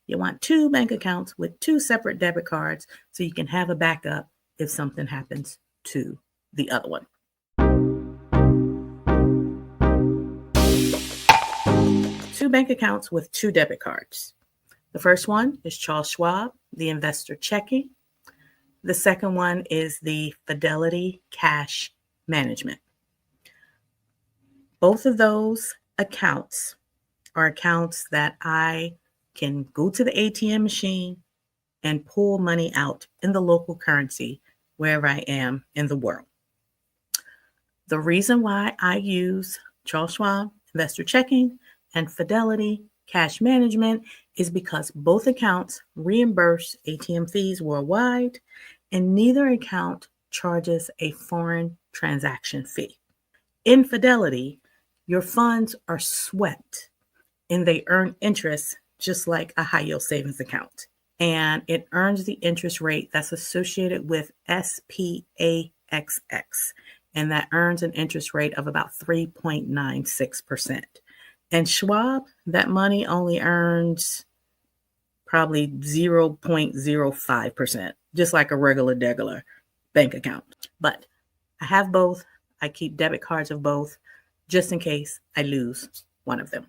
You want two bank accounts with two separate debit cards so you can have a backup if something happens to the other one. Two bank accounts with two debit cards. The first one is Charles Schwab, the investor checking. The second one is the Fidelity Cash Management. Both of those accounts are accounts that I can go to the ATM machine and pull money out in the local currency wherever I am in the world. The reason why I use Charles Schwab Investor Checking and Fidelity Cash Management is because both accounts reimburse ATM fees worldwide, and neither account charges a foreign transaction fee. In Fidelity, your funds are swept and they earn interest just like a high yield savings account. And it earns the interest rate that's associated with SPAXX. And that earns an interest rate of about 3.96%. And Schwab, that money only earns probably 0.05%, just like a regular bank account. But I have both. I keep debit cards of both just in case I lose one of them.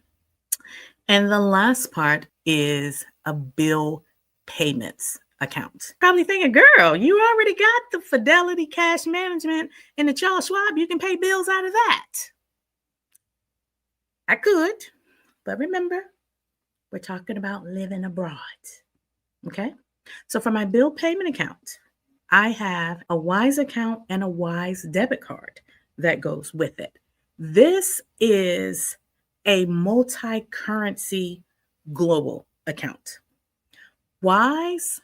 And the last part is a bill payments account. Probably thinking, girl, you already got the Fidelity Cash Management and the Charles Schwab. You can pay bills out of that. I could, but remember, we're talking about living abroad. Okay? So for my bill payment account, I have a Wise account and a Wise debit card that goes with it. This is a multi-currency global account. Wise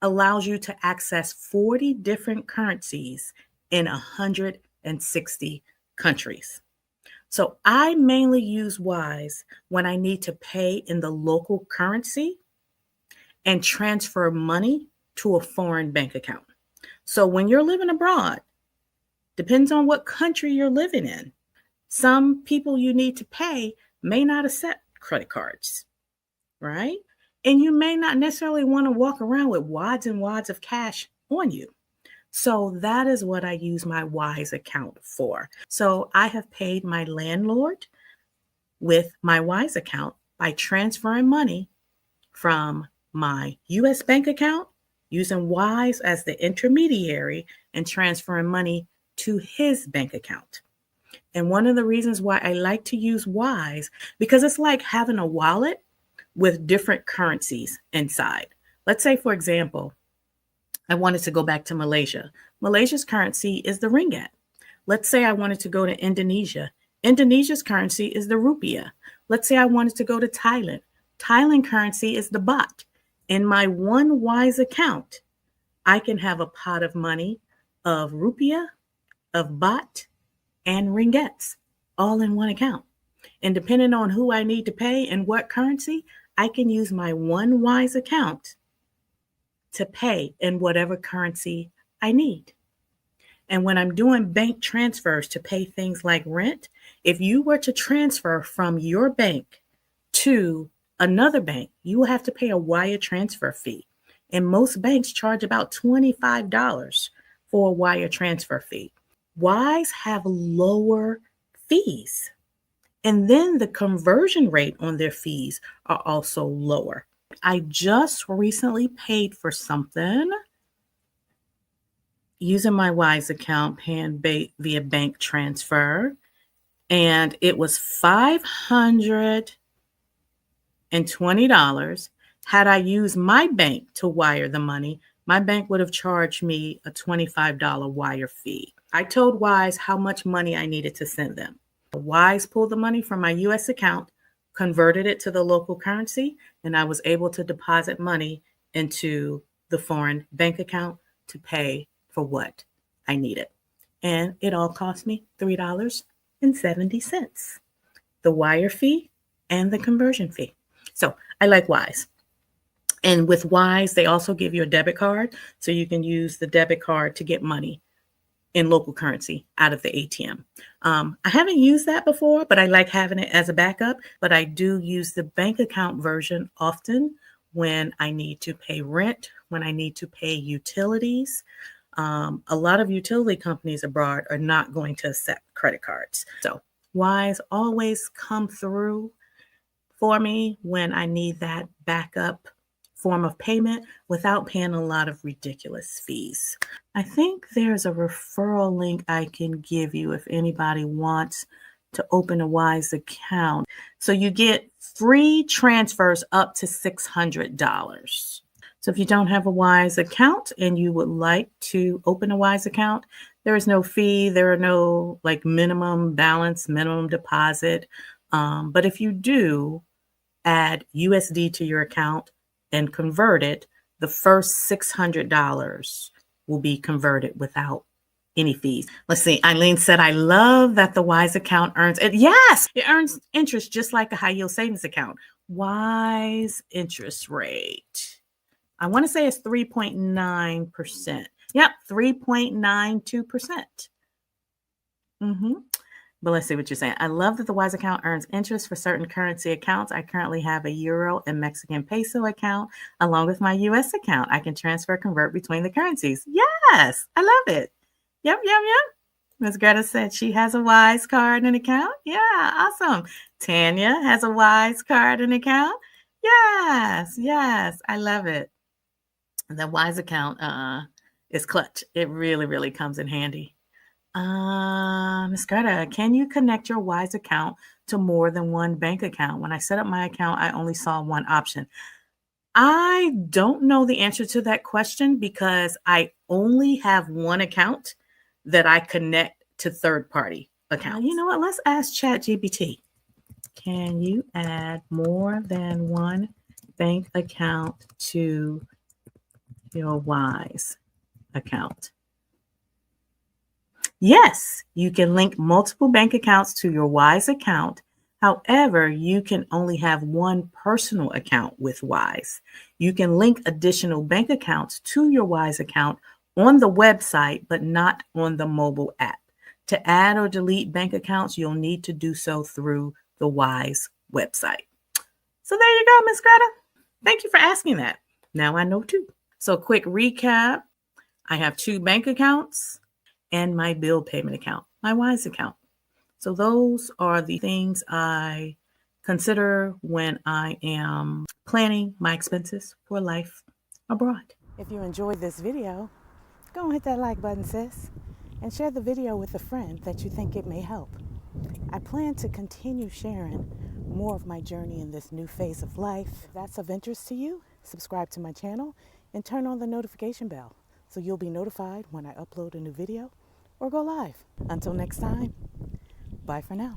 allows you to access 40 different currencies in 160 countries. So I mainly use Wise when I need to pay in the local currency and transfer money to a foreign bank account. So when you're living abroad, depends on what country you're living in. Some people you need to pay may not accept credit cards, right? And you may not necessarily want to walk around with wads and wads of cash on you. So that is what I use my Wise account for. So I have paid my landlord with my Wise account by transferring money from my US bank account, using Wise as the intermediary, and transferring money to his bank account. And one of the reasons why I like to use Wise, because it's like having a wallet with different currencies inside. Let's say, for example, I wanted to go back to Malaysia. Malaysia's currency is the ringgit. Let's say I wanted to go to Indonesia. Indonesia's currency is the rupiah. Let's say I wanted to go to Thailand. Thailand currency is the baht. In my one Wise account, I can have a pot of money of rupiah, of baht, and ringgits all in one account. And depending on who I need to pay and what currency, I can use my one Wise account to pay in whatever currency I need. And when I'm doing bank transfers to pay things like rent, if you were to transfer from your bank to another bank, you will have to pay a wire transfer fee. And most banks charge about $25 for a wire transfer fee. Wise have lower fees. And then the conversion rate on their fees are also lower. I just recently paid for something using my Wise account, paying via bank transfer, and it was $520. Had I used my bank to wire the money, my bank would have charged me a $25 wire fee. I told Wise how much money I needed to send them. Wise pulled the money from my US account, converted it to the local currency, and I was able to deposit money into the foreign bank account to pay for what I needed. And it all cost me $3.70, the wire fee and the conversion fee. So I like Wise. And with Wise, they also give you a debit card, so you can use the debit card to get money in local currency out of the ATM. I haven't used that before, but I like having it as a backup. But I do use the bank account version often when I need to pay rent, when I need to pay utilities. A lot of utility companies abroad are not going to accept credit cards. So Wise always come through for me when I need that backup form of payment without paying a lot of ridiculous fees. I think there's a referral link I can give you if anybody wants to open a Wise account. So you get free transfers up to $600. So if you don't have a Wise account and you would like to open a Wise account, there is no fee. There are no like minimum balance, minimum deposit. But if you do add USD to your account and convert it, the first $600 will be converted without any fees. Let's see. Eileen said, I love that the Wise account earns it. Yes, it earns interest just like a high yield savings account. Wise interest rate. I want to say it's 3.9%. Yep, 3.92%. But let's see what you're saying. I love that the Wise account earns interest for certain currency accounts. I currently have a Euro and Mexican peso account along with my US account. I can transfer, convert between the currencies. Yes, I love it. Yep. Ms. Greta said she has a Wise card and account. Yeah, awesome. Tanya has a Wise card and account. Yes, I love it. The Wise account is clutch. It really comes in handy. Ms. Greta, can you connect your Wise account to more than one bank account? When I set up my account, I only saw one option. I don't know the answer to that question because I only have one account that I connect to third-party accounts. You know what? Let's ask ChatGPT. Can you add more than one bank account to your Wise account? Yes, you can link multiple bank accounts to your Wise account. However, you can only have one personal account with Wise. You can link additional bank accounts to your Wise account on the website, but not on the mobile app. To add or delete bank accounts, you'll need to do so through the Wise website. So there you go, Ms. Greta. Thank you for asking that. Now I know too. So quick recap. I have 2 bank accounts and my bill payment account, my Wise account. So those are the things I consider when I am planning my expenses for life abroad. If you enjoyed this video, go and hit that like button, sis, and share the video with a friend that you think it may help. I plan to continue sharing more of my journey in this new phase of life. If that's of interest to you, subscribe to my channel and turn on the notification bell so you'll be notified when I upload a new video or go live. Until next time, bye for now.